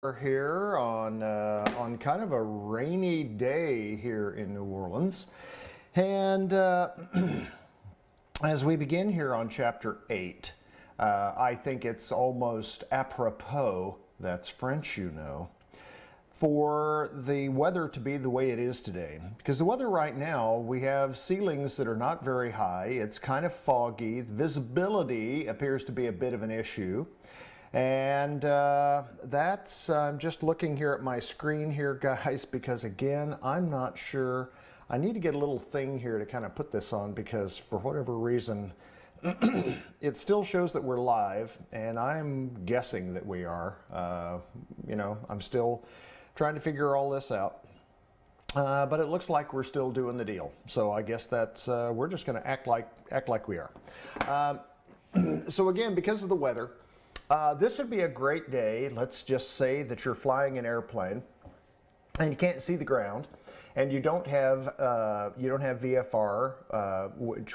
We're here on kind of a rainy day here in New Orleans, and as we begin here on chapter 8, I think it's almost apropos, that's French, you know, for the weather to be the way it is today. Because the weather right now, we have ceilings that are not very high, it's kind of foggy, visibility appears to be a bit of an issue. And I'm just looking here at my screen here, guys, because again, I'm not sure. I need to get a little thing here to kind of put this on because for whatever reason, it still shows that we're live, and I'm guessing that we are. You know, I'm still trying to figure all this out. But it looks like we're still doing the deal. So I guess that's, we're just going to act like we are. So again, because of the weather, this would be a great day. Let's just say that you're flying an airplane and you can't see the ground, and you don't have VFR,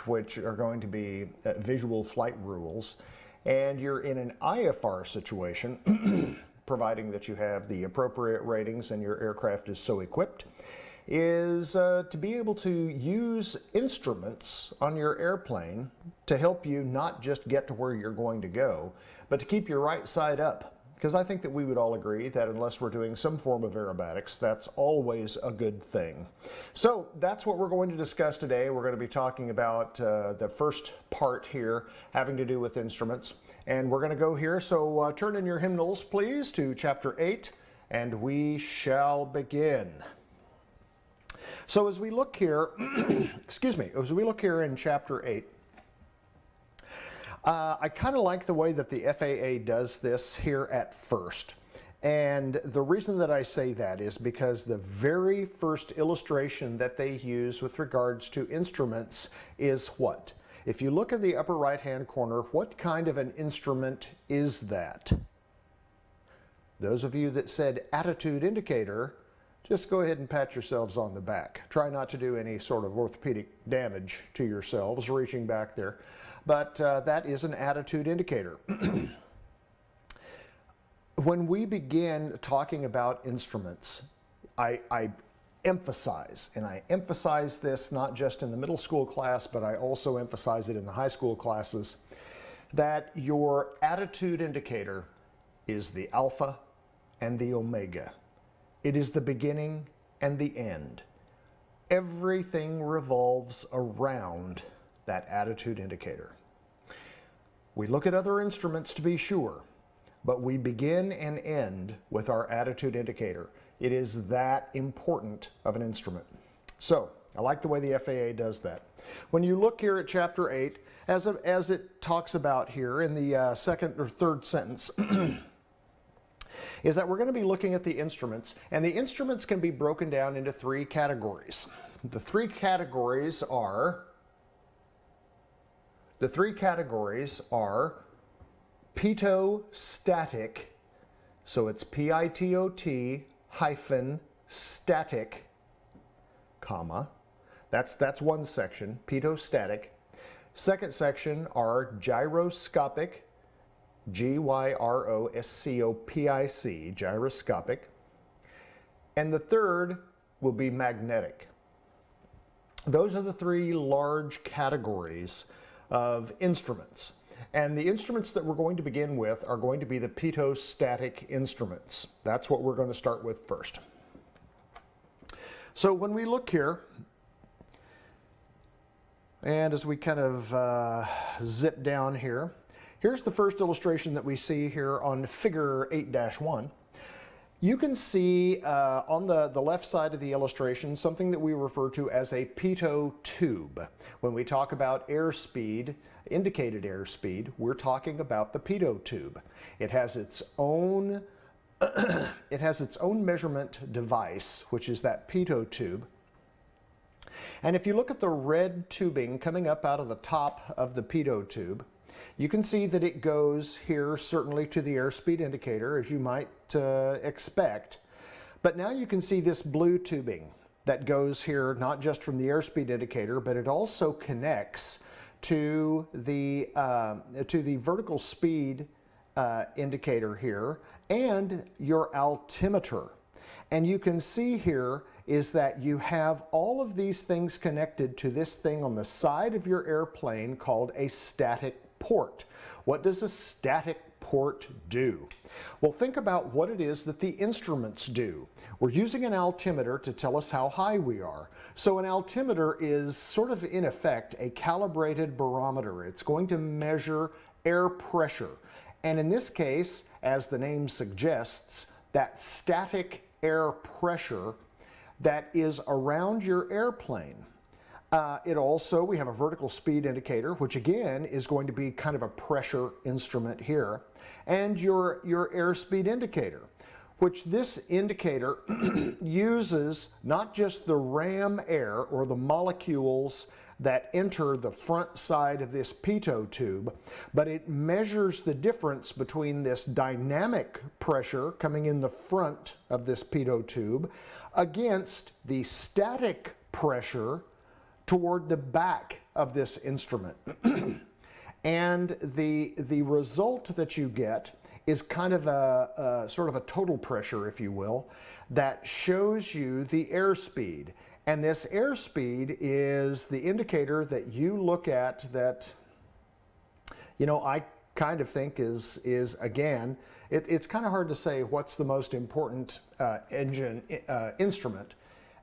which are going to be visual flight rules, and you're in an IFR situation, providing that you have the appropriate ratings and your aircraft is so equipped, is to be able to use instruments on your airplane to help you not just get to where you're going to go, but to keep your right side up. Because I think that we would all agree that unless we're doing some form of aerobatics, that's always a good thing. So that's what we're going to discuss today. We're going to be talking about the first part here having to do with instruments. And we're going to go here. So turn in your hymnals, please, to chapter 8, and we shall begin. So as we look here, excuse me, as we look here in chapter 8, I kind of like the way that the FAA does this here at first. And the reason that I say that is because the very first illustration that they use with regards to instruments is what? If you look in the upper right-hand corner, what kind of an instrument is that? Those of you that said attitude indicator, just go ahead and pat yourselves on the back. Try not to do any sort of orthopedic damage to yourselves reaching back there. But that is an attitude indicator. When we begin talking about instruments, I emphasize, and I emphasize this not just in the middle school class, but I also emphasize it in the high school classes, that your attitude indicator is the alpha and the omega. It is the beginning and the end. Everything revolves around that attitude indicator. We look at other instruments to be sure, but we begin and end with our attitude indicator. It is that important of an instrument. So, I like the way the FAA does that. When you look here at chapter 8, as it talks about here in the second or third sentence, is that we're going to be looking at the instruments, and the instruments can be broken down into three categories. The three categories are pitot-static, so it's P-I-T-O-T hyphen static, comma. That's one section, pitot-static. Second section are gyroscopic, G-Y-R-O-S-C-O-P-I-C, gyroscopic. And the third will be magnetic. Those are the three large categories of instruments. And the instruments that we're going to begin with are going to be the pitot-static instruments. That's what we're going to start with first. So when we look here, and as we kind of zip down here, here's the first illustration that we see here on figure 8-1. You can see on the left side of the illustration something that we refer to as a pitot tube. When we talk about airspeed, indicated airspeed, we're talking about the pitot tube. It has its own measurement device, which is that pitot tube. And if you look at the red tubing coming up out of the top of the pitot tube, you can see that it goes here certainly to the airspeed indicator, as you might expect. But now you can see this blue tubing that goes here not just from the airspeed indicator, but it also connects to the vertical speed indicator here and your altimeter. And you can see here is that you have all of these things connected to this thing on the side of your airplane called a static port. What does a static port do? Well, think about what it is that the instruments do. We're using an altimeter to tell us how high we are. So an altimeter is sort of, in effect, a calibrated barometer. It's going to measure air pressure. And in this case, as the name suggests, that static air pressure that is around your airplane. We have a vertical speed indicator, which again is going to be kind of a pressure instrument here, and your airspeed indicator, which this indicator uses not just the ram air or the molecules that enter the front side of this pitot tube, but it measures the difference between this dynamic pressure coming in the front of this pitot tube against the static pressure toward the back of this instrument. And the result that you get is kind of a sort of a total pressure, if you will, that shows you the airspeed. And this airspeed is the indicator that you look at that, you know, I kind of think is again, it's kind of hard to say what's the most important instrument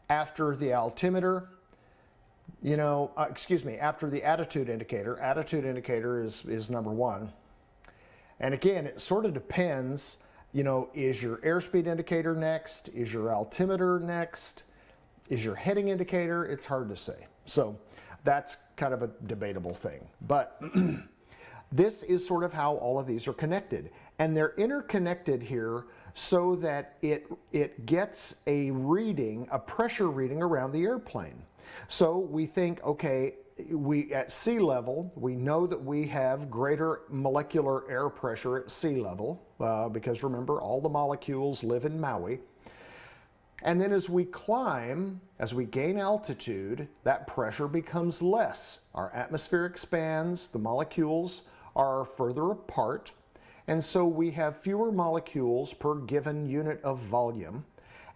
after the altimeter. You know, after the attitude indicator. Attitude indicator is number one. And again, it sort of depends, you know, is your airspeed indicator next? Is your altimeter next? Is your heading indicator? It's hard to say. So that's kind of a debatable thing. But this is sort of how all of these are connected. And they're interconnected here so that it gets a reading, a pressure reading around the airplane. So we think, okay, at sea level, we know that we have greater molecular air pressure at sea level, because remember, all the molecules live in Maui. And then as we climb, as we gain altitude, that pressure becomes less. Our atmosphere expands, the molecules are further apart, and so we have fewer molecules per given unit of volume,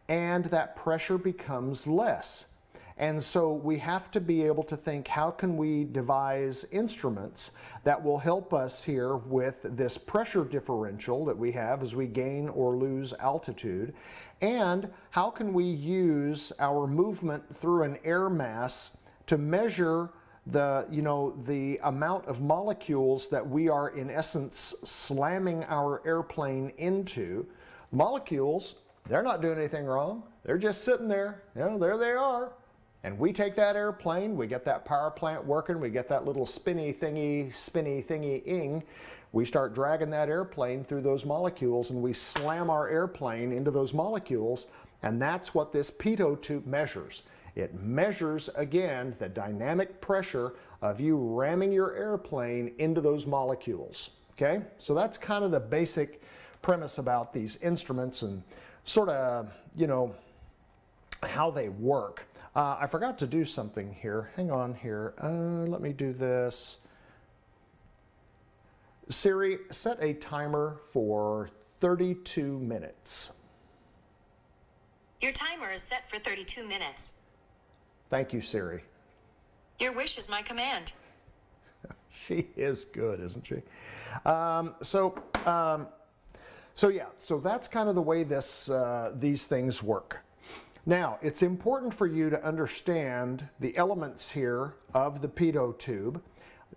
and that pressure becomes less. And so we have to be able to think, how can we devise instruments that will help us here with this pressure differential that we have as we gain or lose altitude? And how can we use our movement through an air mass to measure the amount of molecules that we are in essence slamming our airplane into? Molecules, they're not doing anything wrong. They're just sitting there. You know, there they are. And we take that airplane, we get that power plant working, we get that little spinny thingy-ing, we start dragging that airplane through those molecules, and we slam our airplane into those molecules, and that's what this pitot tube measures. It measures, again, the dynamic pressure of you ramming your airplane into those molecules, okay? So that's kind of the basic premise about these instruments and sort of, you know, how they work. I forgot to do something here. Hang on here. Let me do this. Siri, set a timer for 32 minutes. Your timer is set for 32 minutes. Thank you, Siri. Your wish is my command. She is good, isn't she? So that's kind of the way these things work. Now, it's important for you to understand the elements here of the pitot tube,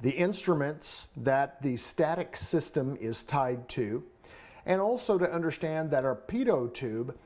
the instruments that the static system is tied to, and also to understand that our pitot tube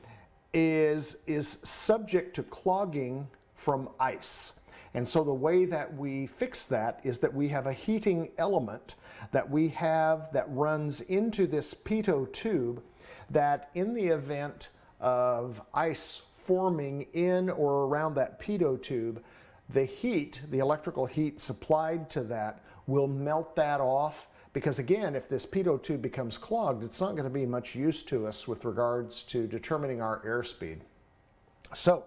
is subject to clogging from ice. And so the way that we fix that is that we have a heating element that we have that runs into this pitot tube, that in the event of ice forming in or around that pitot tube, the heat, the electrical heat supplied to that, will melt that off. Because again, if this pitot tube becomes clogged, it's not going to be much use to us with regards to determining our airspeed. So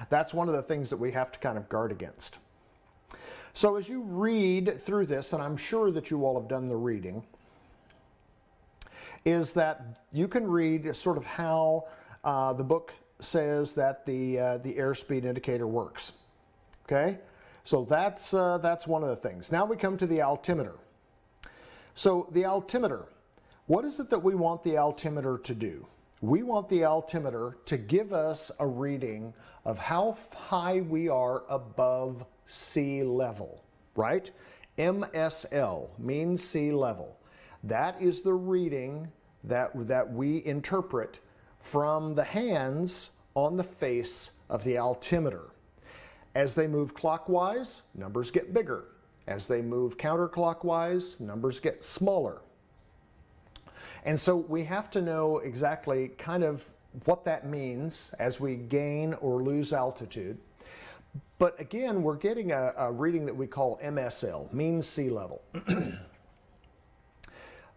that's one of the things that we have to kind of guard against. So as you read through this, and I'm sure that you all have done the reading, is that you can read sort of how the book says that the airspeed indicator works. Okay, so that's one of the things. Now we come to the altimeter. So the altimeter, what is it that we want the altimeter to do? We want the altimeter to give us a reading of how high we are above sea level, right? MSL, mean sea level. That is the reading that we interpret from the hands on the face of the altimeter. As they move clockwise, numbers get bigger. As they move counterclockwise, numbers get smaller. And so we have to know exactly kind of what that means as we gain or lose altitude. But again, we're getting a reading that we call MSL, mean sea level.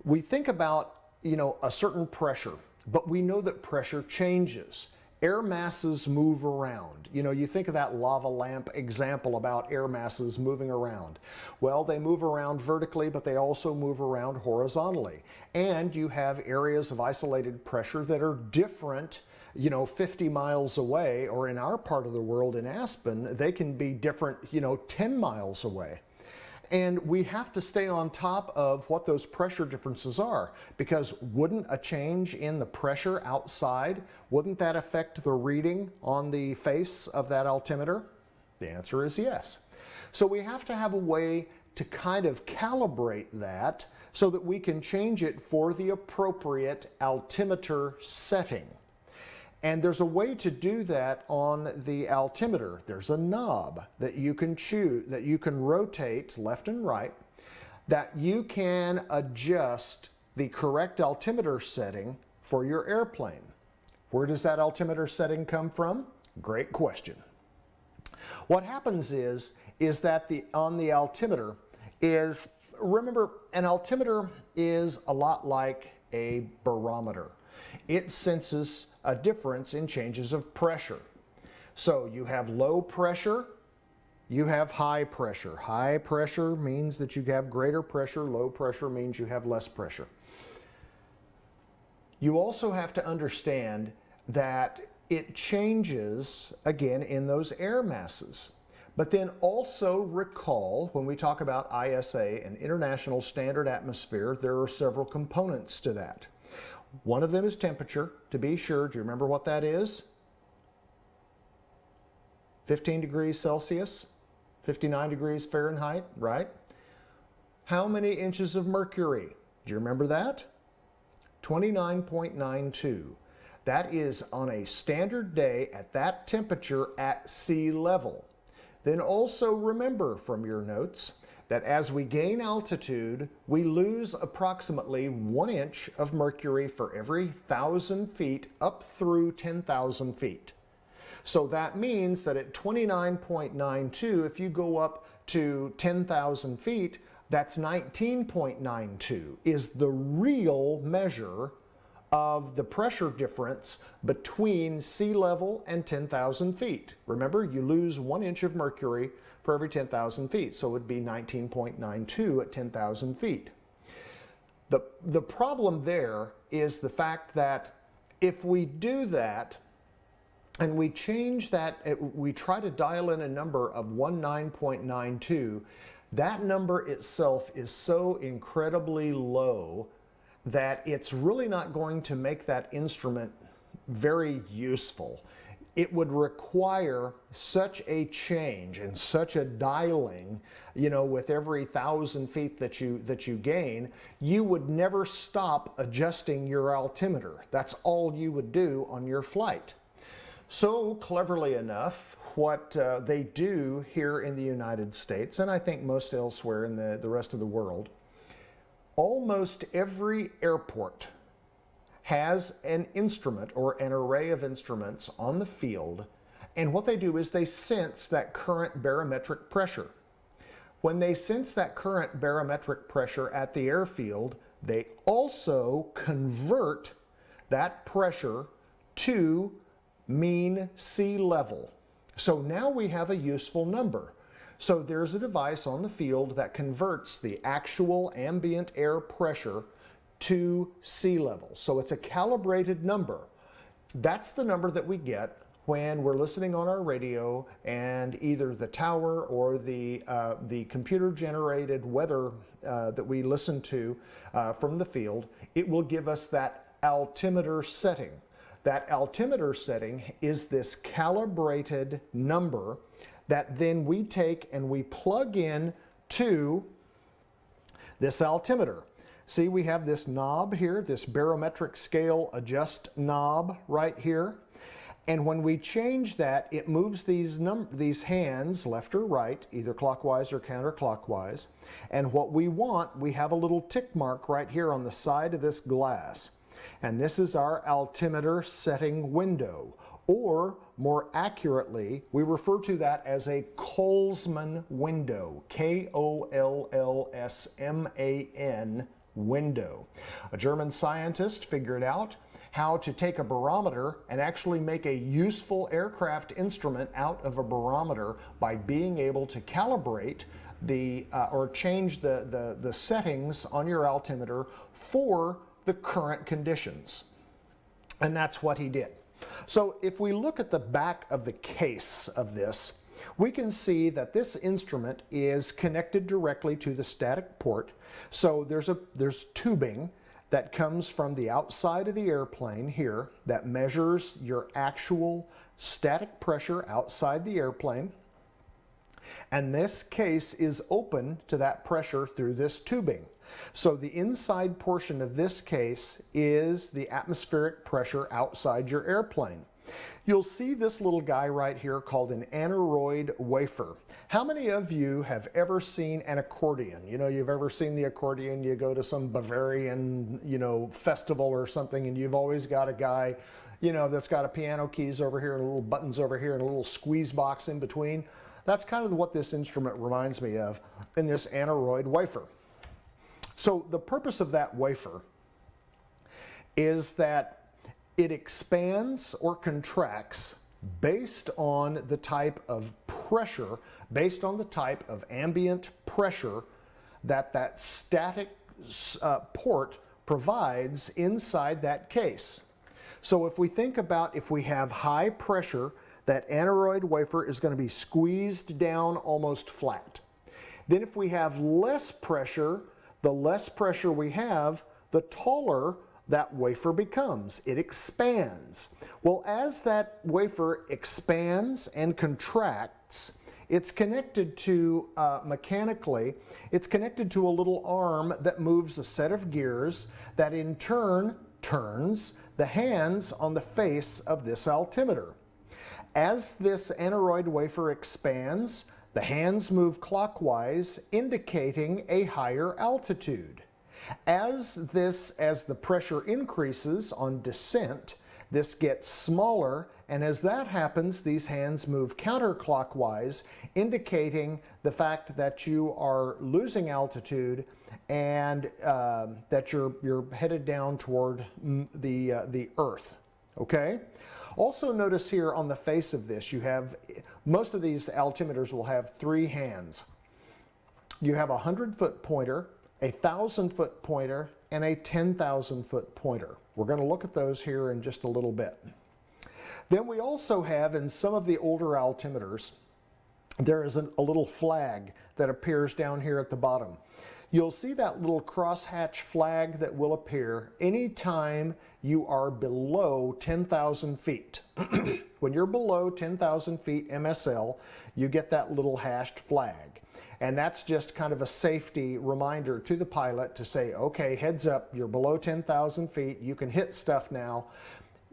We think about, a certain pressure, but we know that pressure changes. Air masses move around. You think of that lava lamp example about air masses moving around. Well, they move around vertically, but they also move around horizontally. And you have areas of isolated pressure that are different, 50 miles away, or in our part of the world in Aspen, they can be different, 10 miles away. And we have to stay on top of what those pressure differences are, because wouldn't a change in the pressure outside, wouldn't that affect the reading on the face of that altimeter? The answer is yes. So we have to have a way to kind of calibrate that so that we can change it for the appropriate altimeter setting. And there's a way to do that on the altimeter. There's a knob that you can choose, that you can rotate left and right, that you can adjust the correct altimeter setting for your airplane. Where does that altimeter setting come from? Great question. What happens is that on the altimeter is, remember, an altimeter is a lot like a barometer. It senses a difference in changes of pressure. So you have low pressure, you have high pressure. High pressure means that you have greater pressure, low pressure means you have less pressure. You also have to understand that it changes again in those air masses. But then also recall, when we talk about ISA, an International Standard Atmosphere, there are several components to that. One of them is temperature, to be sure. Do you remember what that is? 15 degrees Celsius, 59 degrees Fahrenheit, right? How many inches of mercury? Do you remember that? 29.92. That is on a standard day at that temperature at sea level. Then also remember from your notes that as we gain altitude, we lose approximately 1 inch of mercury for every 1,000 feet up through 10,000 feet. So that means that at 29.92, if you go up to 10,000 feet, that's 19.92 is the real measure of the pressure difference between sea level and 10,000 feet. Remember, you lose 1 inch of mercury for every 10,000 feet, so it would be 19.92 at 10,000 feet. The problem there is the fact that if we do that and we change that, we try to dial in a number of 19.92, that number itself is so incredibly low that it's really not going to make that instrument very useful. It would require such a change and such a dialing, with every 1,000 feet that you gain, you would never stop adjusting your altimeter. That's all you would do on your flight. So cleverly enough, what they do here in the United States, and I think most elsewhere in the rest of the world, almost every airport has an instrument or an array of instruments on the field, and what they do is they sense that current barometric pressure. When they sense that current barometric pressure at the airfield, they also convert that pressure to mean sea level. So now we have a useful number. So there's a device on the field that converts the actual ambient air pressure to sea level. So it's a calibrated number. That's the number that we get when we're listening on our radio and either the tower or the computer-generated weather that we listen to from the field. It will give us that altimeter setting. That altimeter setting is this calibrated number that then we take and we plug in to this altimeter. See, we have this knob here, this barometric scale adjust knob right here. And when we change that, it moves these hands left or right, either clockwise or counterclockwise. And what we want, we have a little tick mark right here on the side of this glass. And this is our altimeter setting window. Or more accurately, we refer to that as a Kollsman window, K-O-L-L-S-M-A-N window. A German scientist figured out how to take a barometer and actually make a useful aircraft instrument out of a barometer by being able to calibrate or change the settings on your altimeter for the current conditions. And that's what he did. So if we look at the back of the case of this, we can see that this instrument is connected directly to the static port. So there's tubing that comes from the outside of the airplane here that measures your actual static pressure outside the airplane. And this case is open to that pressure through this tubing. So the inside portion of this case is the atmospheric pressure outside your airplane. You'll see this little guy right here called an aneroid wafer. How many of you have ever seen an accordion? You know, you've ever seen the accordion, you go to some Bavarian, festival or something, and you've always got a guy, that's got a piano keys over here and little buttons over here and a little squeeze box in between. That's kind of what this instrument reminds me of in this aneroid wafer. So the purpose of that wafer is that it expands or contracts based on the type of pressure, based on the type of ambient pressure that static port provides inside that case. So if we think about if we have high pressure, that aneroid wafer is going to be squeezed down almost flat. Then if we have less pressure, the less pressure we have, the taller that wafer becomes. It expands. Well, as that wafer expands and contracts, it's connected to, mechanically, it's connected to a little arm that moves a set of gears that in turn turns the hands on the face of this altimeter. As this aneroid wafer expands, the hands move clockwise, indicating a higher altitude. As the pressure increases on descent, this gets smaller, and as that happens, these hands move counterclockwise, indicating the fact that you are losing altitude and that you're headed down toward the Earth. Okay? Also notice here on the face of this, you have, most of these altimeters will have three hands. You have a 100-foot pointer, a 1,000-foot pointer, and a 10,000-foot pointer. We're going to look at those here in just a little bit. Then we also have, in some of the older altimeters, there is a little flag that appears down here at the bottom. You'll see that little crosshatch flag that will appear anytime you are below 10,000 feet. When you're below 10,000 feet MSL, you get that little hashed flag. And that's just kind of a safety reminder to the pilot to say, okay, heads up, you're below 10,000 feet, you can hit stuff now.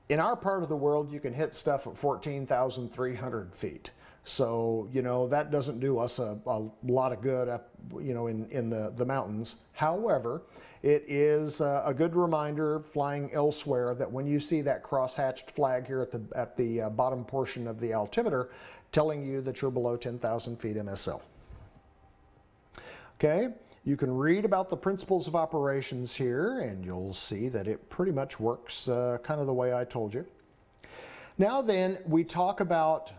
In our part of the world, you can hit stuff at 14,300 feet. So, that doesn't do us a lot of good up, in the mountains. However, it is a good reminder flying elsewhere that when you see that cross-hatched flag here at the bottom portion of the altimeter telling you that you're below 10,000 feet MSL. Okay, you can read about the principles of operations here, and you'll see that it pretty much works kind of the way I told you. Now then, we talk about,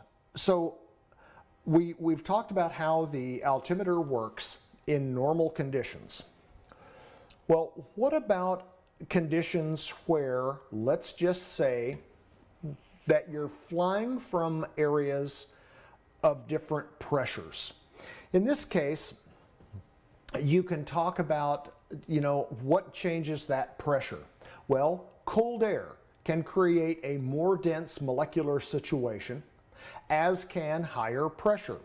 we've talked about how the altimeter works in normal conditions. Well, what about conditions where, let's just say, that you're flying from areas of different pressures. In this case, you can talk about, what changes that pressure. Well, cold air can create a more dense molecular situation, as can higher pressure.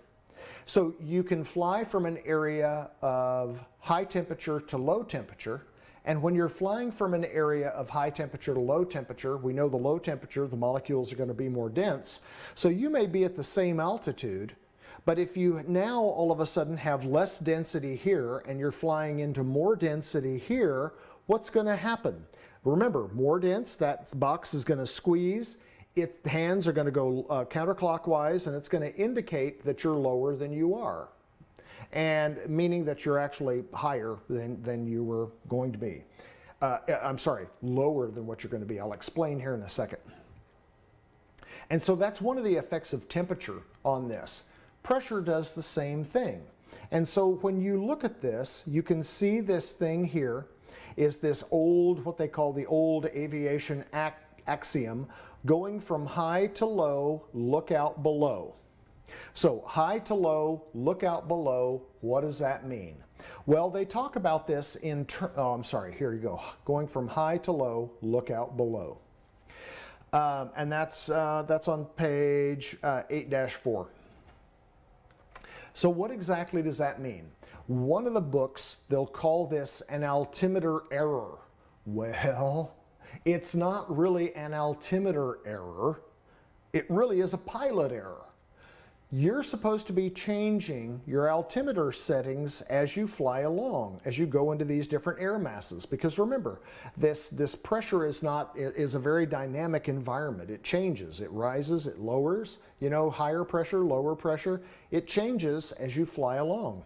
So you can fly from an area of high temperature to low temperature, and when you're flying from an area of high temperature to low temperature, we know the low temperature, the molecules are going to be more dense. So you may be at the same altitude, but if you now all of a sudden have less density here and you're flying into more density here, what's going to happen? Remember, more dense, that box is going to squeeze, its hands are going to go counterclockwise, and it's going to indicate that you're lower than you are, and meaning that you're actually higher than you were going to be. I'm sorry, lower than what you're going to be. I'll explain here in a second. And so that's one of the effects of temperature on this. Pressure does the same thing. And so when you look at this, you can see this thing here is this old, what they call the old aviation axiom, going from high to low, look out below. So high to low, look out below, what does that mean? Well, they talk about this in, here you go, going from high to low, look out below. And that's on page 8-4. So what exactly does that mean? One of the books, they'll call this an altimeter error. Well, it's not really an altimeter error. It really is a pilot error. You're supposed to be changing your altimeter settings as you fly along, as you go into these different air masses. Because remember, this pressure is a very dynamic environment. It changes, it rises, it lowers, higher pressure, lower pressure. It changes as you fly along.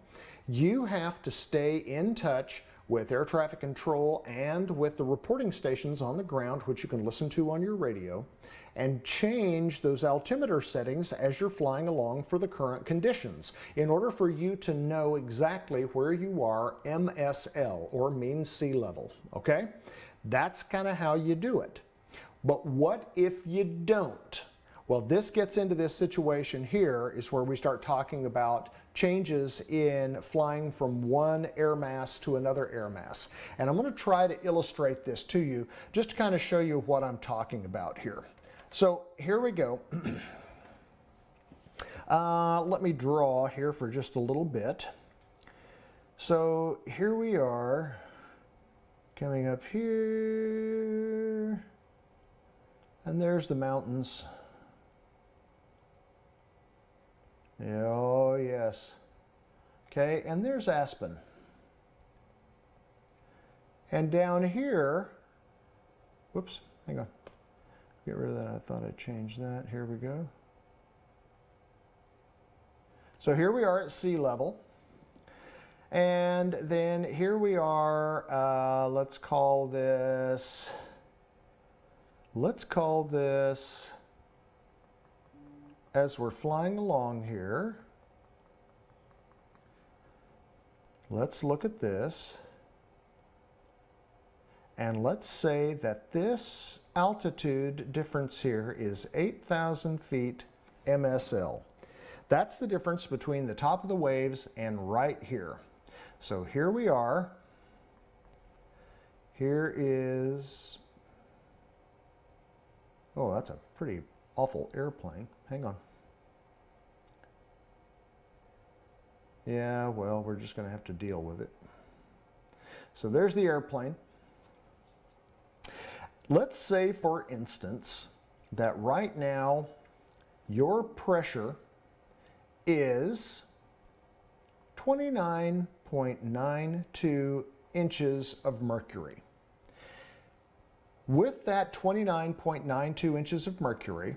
You have to stay in touch with air traffic control and with the reporting stations on the ground, which you can listen to on your radio, and change those altimeter settings as you're flying along for the current conditions in order for you to know exactly where you are MSL, or mean sea level, okay? That's kind of how you do it. But what if you don't? Well, this gets into this situation here is where we start talking about changes in flying from one air mass to another air mass. And I'm going to try to illustrate this to you just to kind of show you what I'm talking about here. So here we go. Let me draw here for just a little bit. So here we are coming up here, and there's the mountains. Oh, yes. Okay, and there's Aspen. And down here, whoops, hang on. Get rid of that. I thought I'd change that. Here we go. So here we are at sea level. And then here we are, let's call this, as we're flying along here, let's look at this, and let's say that this altitude difference here is 8,000 feet MSL. That's the difference between the top of the waves and right here. So here we are. Here is, oh, that's a pretty awful airplane. Hang on. Yeah, well, we're just going to have to deal with it. So there's the airplane. Let's say, for instance, that right now your pressure is 29.92 inches of mercury. With that 29.92 inches of mercury,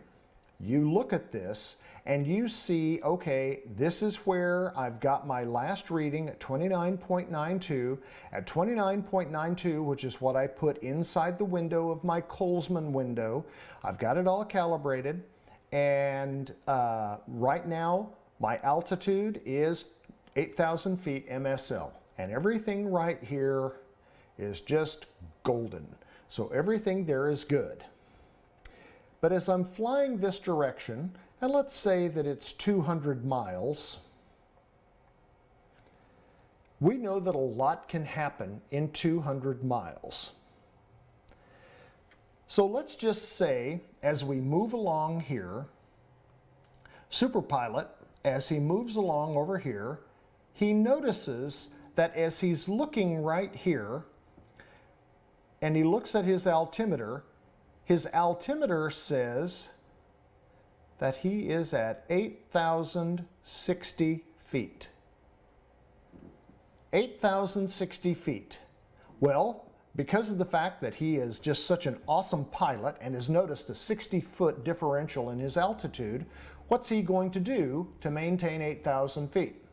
you look at this and you see, okay, this is where I've got my last reading at 29.92. At 29.92, which is what I put inside the window of my Colesman window, I've got it all calibrated, and right now my altitude is 8,000 feet MSL, and everything right here is just golden. So everything there is good. But as I'm flying this direction, and let's say that it's 200 miles, we know that a lot can happen in 200 miles. So let's just say, as we move along here, Superpilot, as he moves along over here, he notices that as he's looking right here, and he looks at his altimeter says that he is at 8,060 feet. 8,060 feet. Well, because of the fact that he is just such an awesome pilot and has noticed a 60-foot differential in his altitude, what's he going to do to maintain 8,000 feet?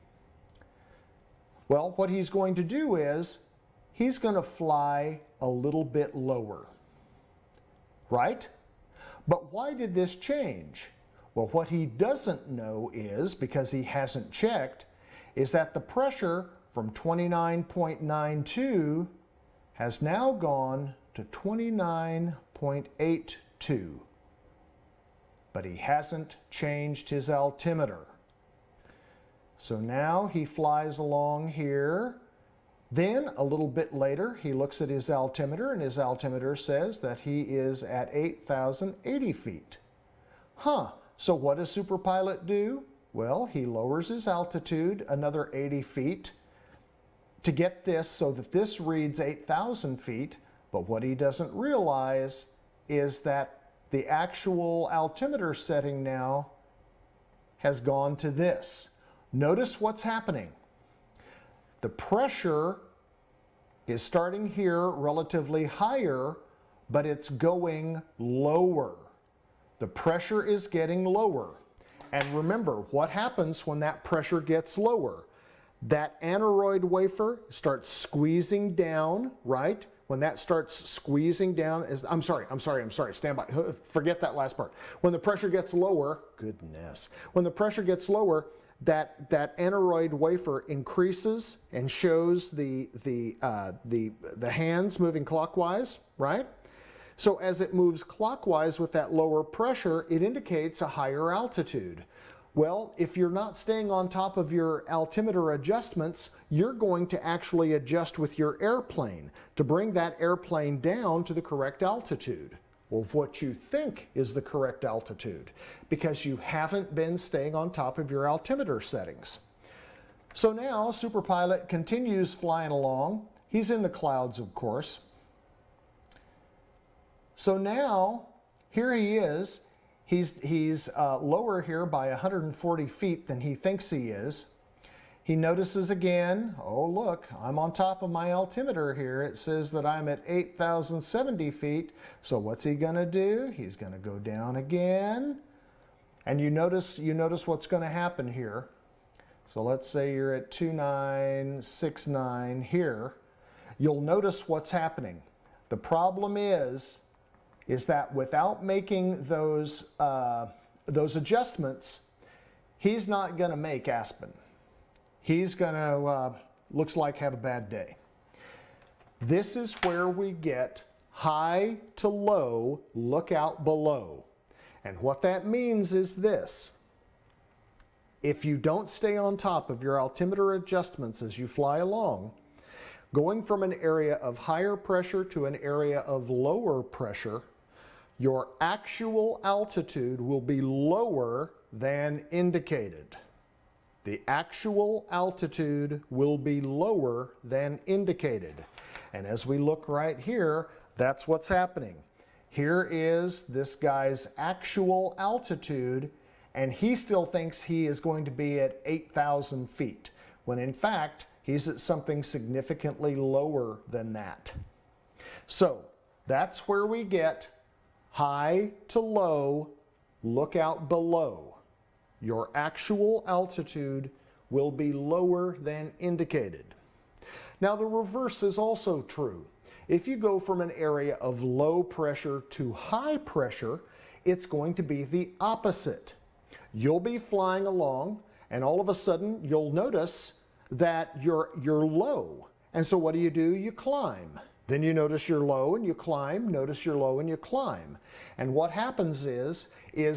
Well, what he's going to do is he's going to fly a little bit lower, right? But why did this change? Well, what he doesn't know is, because he hasn't checked, is that the pressure from 29.92 has now gone to 29.82. But he hasn't changed his altimeter. So now he flies along here. Then a little bit later, he looks at his altimeter, and his altimeter says that he is at 8,080 feet. So what does Superpilot do? Well, he lowers his altitude another 80 feet to get this so that this reads 8,000 feet. But what he doesn't realize is that the actual altimeter setting now has gone to this. Notice what's happening. The pressure is starting here relatively higher, but it's going lower. The pressure is getting lower. And remember, what happens when that pressure gets lower? That aneroid wafer starts squeezing down, right? When that starts squeezing down, I'm sorry, stand by. Forget that last part. When the pressure gets lower, goodness. When the pressure gets lower, that aneroid wafer increases and shows the hands moving clockwise, right? So as it moves clockwise with that lower pressure, it indicates a higher altitude. Well, if you're not staying on top of your altimeter adjustments, you're going to actually adjust with your airplane to bring that airplane down to the correct altitude. Well, what you think is the correct altitude, because you haven't been staying on top of your altimeter settings. So now Superpilot continues flying along. He's in the clouds, of course. So now here he is. He's lower here by 140 feet than he thinks he is. He notices again, oh look, I'm on top of my altimeter here. It says that I'm at 8,070 feet. So what's he gonna do? He's gonna go down again. And you notice what's gonna happen here. So let's say you're at 2969 here. You'll notice what's happening. The problem is that without making those adjustments, he's not gonna make Aspen. He's gonna, looks like, have a bad day. This is where we get high to low, look out below. And what that means is this. If you don't stay on top of your altimeter adjustments as you fly along, going from an area of higher pressure to an area of lower pressure, your actual altitude will be lower than indicated. The actual altitude will be lower than indicated. And as we look right here, that's what's happening. Here is this guy's actual altitude, and he still thinks he is going to be at 8,000 feet, when in fact, he's at something significantly lower than that. So that's where we get high to low, look out below. Your actual altitude will be lower than indicated. Now the reverse is also true. If you go from an area of low pressure to high pressure, it's going to be the opposite. You'll be flying along, and all of a sudden you'll notice that you're low. And so what do? You climb. Then you notice you're low and you climb, notice you're low and you climb. And what happens is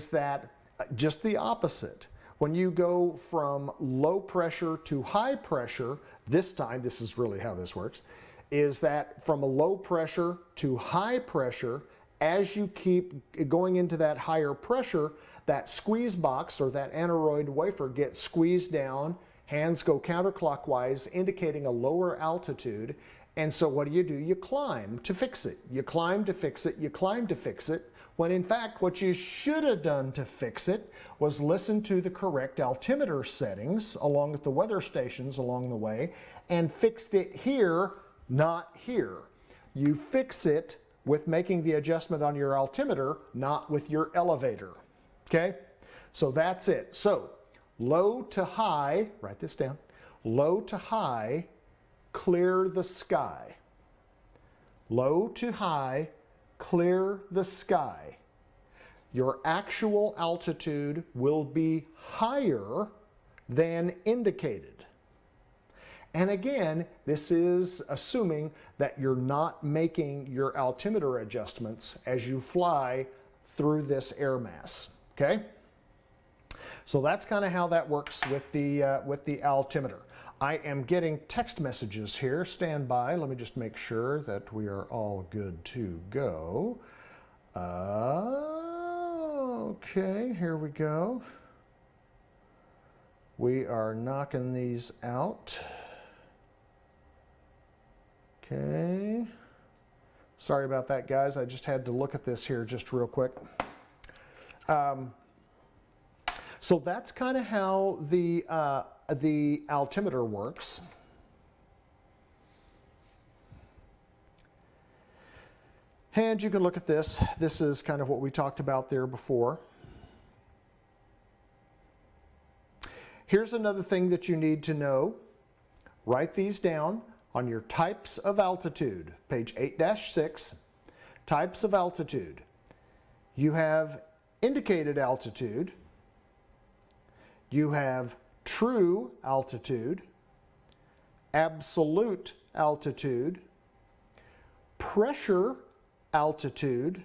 that just the opposite. When you go from low pressure to high pressure, this time, this is really how this works, is that from a low pressure to high pressure, as you keep going into that higher pressure, that squeeze box or that aneroid wafer gets squeezed down, hands go counterclockwise, indicating a lower altitude. And so what do? You climb to fix it. You climb to fix it, you climb to fix it, when in fact what you should have done to fix it was listen to the correct altimeter settings along with the weather stations along the way and fixed it here, not here. You fix it with making the adjustment on your altimeter, not with your elevator. Okay? So that's it. So low to high, write this down, low to high, clear the sky. Low to high, clear the sky. Your actual altitude will be higher than indicated. And again, this is assuming that you're not making your altimeter adjustments as you fly through this air mass. Okay? So that's kind of how that works with the altimeter. I am getting text messages here. Stand by. Let me just make sure that we are all good to go. Okay, here we go. We are knocking these out. Okay. Sorry about that, guys. I just had to look at this here just real quick. So that's kind of how the altimeter works. And you can look at this. This is kind of what we talked about there before. Here's another thing that you need to know. Write these down on your types of altitude, page 8-6, types of altitude. You have indicated altitude. You have true altitude, absolute altitude, pressure altitude,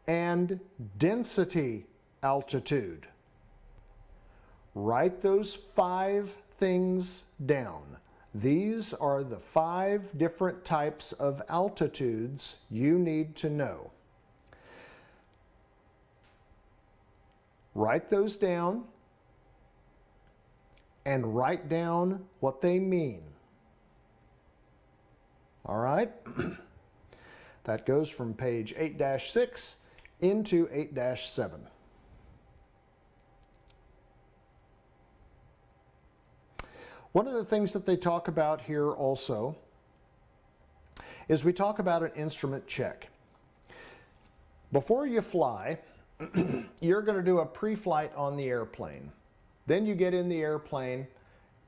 and density altitude. Write those 5 things down. These are the 5 different types of altitudes you need to know. Write those down and write down what they mean. All right? That goes from page 8-6 into 8-7. One of the things that they talk about here also is we talk about an instrument check. Before you fly, you're going to do a pre-flight on the airplane. Then you get in the airplane,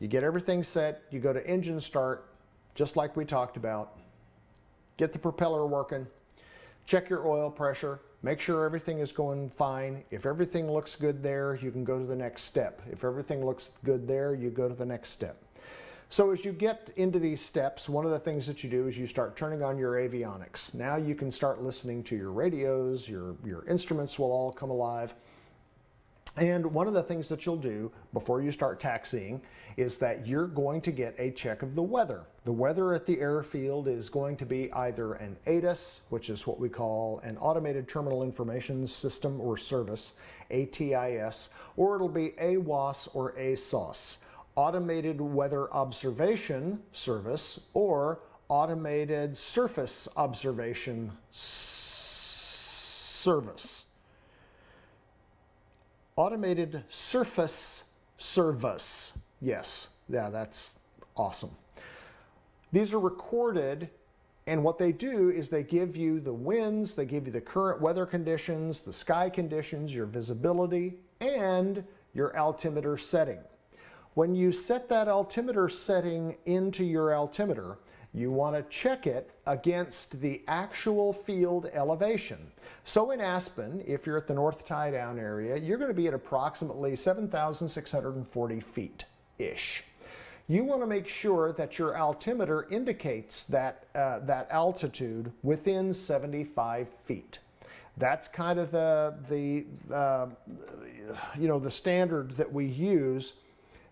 you get everything set, you go to engine start, just like we talked about. Get the propeller working, check your oil pressure, make sure everything is going fine. If everything looks good there, you can go to the next step. If everything looks good there, you go to the next step. So as you get into these steps, one of the things that you do is you start turning on your avionics. Now you can start listening to your radios, your instruments will all come alive. And one of the things that you'll do before you start taxiing is that you're going to get a check of the weather. The weather at the airfield is going to be either an ATIS, which is what we call an Automated Terminal Information System or Service, ATIS, or it'll be AWOS or ASOS, Automated Weather Observation Service, or Automated Surface Observation Service. Automated Surface Service. Yes, yeah, that's awesome. These are recorded, and what they do is they give you the winds, they give you the current weather conditions, the sky conditions, your visibility, and your altimeter setting. When you set that altimeter setting into your altimeter, you want to check it against the actual field elevation. So in Aspen, if you're at the North Tie Down area, you're going to be at approximately 7,640 feet-ish. you want to make sure that your altimeter indicates that, that altitude within 75 feet. That's kind of the standard that we use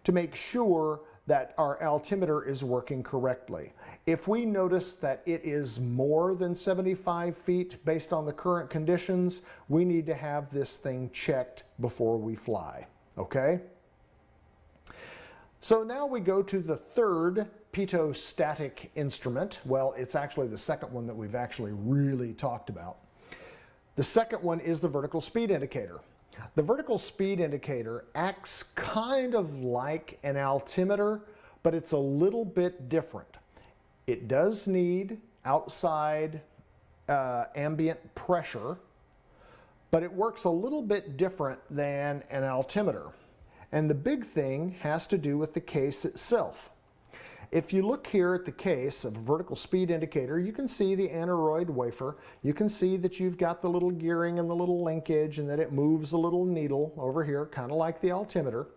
to make sure that our altimeter is working correctly. If we notice that it is more than 75 feet based on the current conditions, we need to have this thing checked before we fly, okay? So now we go to the third pitot-static instrument. Well, it's actually the second one that we've actually really talked about. The second one is the vertical speed indicator. The vertical speed indicator acts kind of like an altimeter, but it's a little bit different. It does need outside ambient pressure, but it works a little bit different than an altimeter. And the big thing has to do with the case itself. If you look here at the case of a vertical speed indicator, you can see the aneroid wafer. You can see that you've got the little gearing and the little linkage and that it moves a little needle over here, kind of like the altimeter.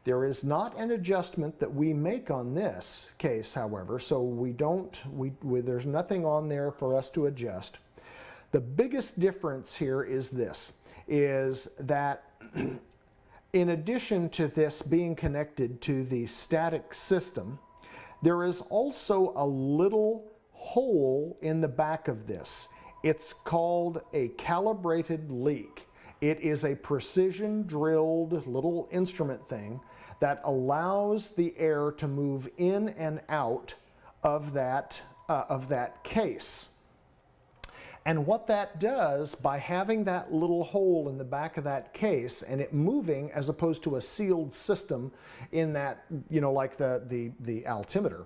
There is not an adjustment that we make on this case, however, so there's nothing on there for us to adjust. The biggest difference here is this, is that in addition to this being connected to the static system, there is also a little hole in the back of this. It's called a calibrated leak. It is a precision drilled little instrument thing that allows the air to move in and out of that case. And what that does, by having that little hole in the back of that case and it moving as opposed to a sealed system in that, like the altimeter,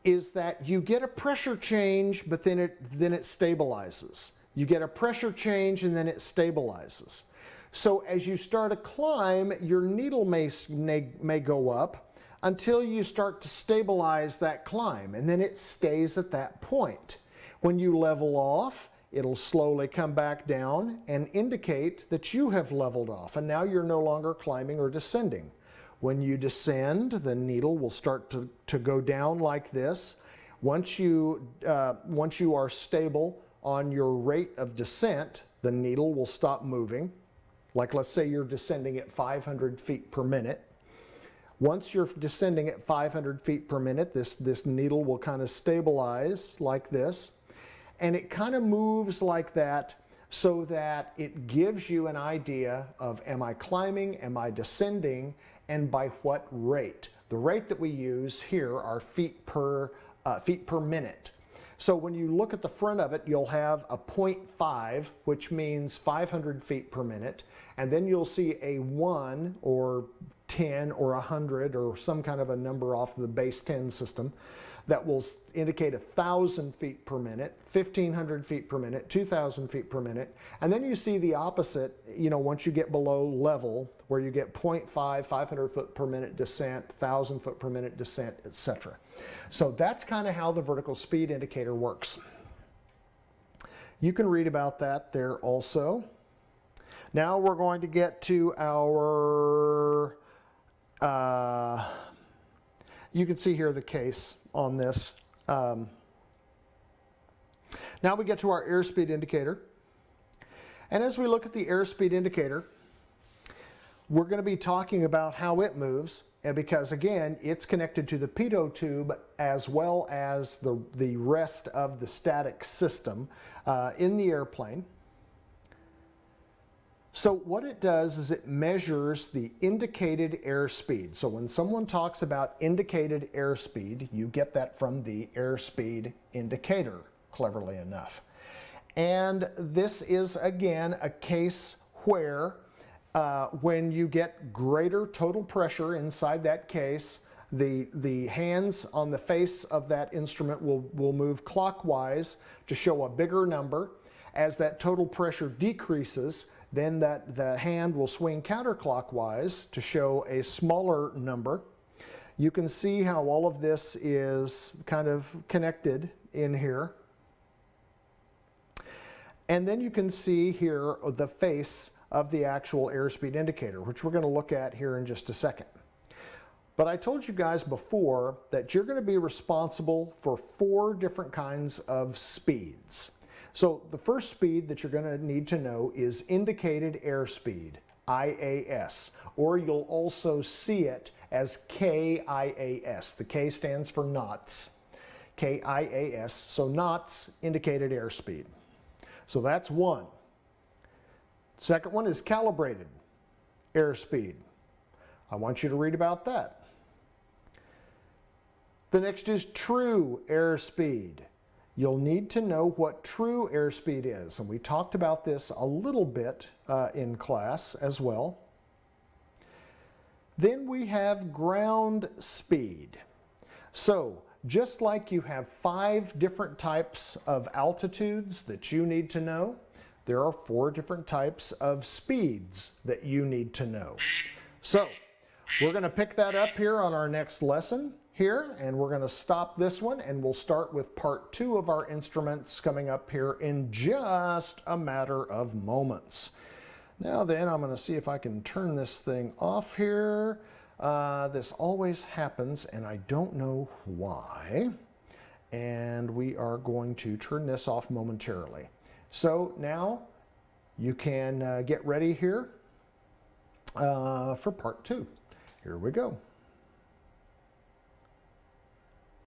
is that you get a pressure change, but then it stabilizes. You get a pressure change and then it stabilizes. So as you start a climb, your needle may go up until you start to stabilize that climb, and then it stays at that point. When you level off, it'll slowly come back down and indicate that you have leveled off, and now you're no longer climbing or descending. When you descend, the needle will start to go down like this. Once you are stable on your rate of descent, the needle will stop moving. Like, let's say you're descending at 500 feet per minute. Once you're descending at 500 feet per minute, this needle will kind of stabilize like this. And it kind of moves like that so that it gives you an idea of, am I climbing, am I descending, and by what rate. The rate that we use here are feet per minute. So when you look at the front of it, you'll have a 0.5, which means 500 feet per minute, and then you'll see a 1 or 10 or 100 or some kind of a number off the base 10 system that will indicate 1,000 feet per minute, 1,500 feet per minute, 2,000 feet per minute, and then you see the opposite, once you get below level, where you get 0.5, 500 foot per minute descent, 1,000 foot per minute descent, etc. So that's kind of how the vertical speed indicator works. You can read about that there also. Now we're going to get to our, you can see here the case on this. Now we get to our airspeed indicator. And as we look at the airspeed indicator, we're going to be talking about how it moves, and because again, it's connected to the pitot tube as well as the rest of the static system in the airplane. So what it does is it measures the indicated airspeed. So when someone talks about indicated airspeed, you get that from the airspeed indicator, cleverly enough. And this is again a case where when you get greater total pressure inside that case, the hands on the face of that instrument will move clockwise to show a bigger number. As that total pressure decreases, then the hand will swing counterclockwise to show a smaller number. You can see how all of this is kind of connected in here. And then you can see here the face of the actual airspeed indicator, which we're going to look at here in just a second. But I told you guys before that you're going to be responsible for 4 different kinds of speeds. So the first speed that you're going to need to know is indicated airspeed, IAS, or you'll also see it as KIAS. The K stands for knots. KIAS, so knots, indicated airspeed. So that's one. Second one is calibrated airspeed. I want you to read about that. The next is true airspeed. You'll need to know what true airspeed is, and we talked about this a little bit in class as well. Then we have ground speed. So just like you have 5 different types of altitudes that you need to know, there are 4 different types of speeds that you need to know. So we're going to pick that up here on our next lesson here, and we're going to stop this one, and we'll start with part 2 of our instruments coming up here in just a matter of moments. Now then, I'm going to see if I can turn this thing off here. This always happens, and I don't know why. And we are going to turn this off momentarily. So now you can get ready here for part 2. Here we go.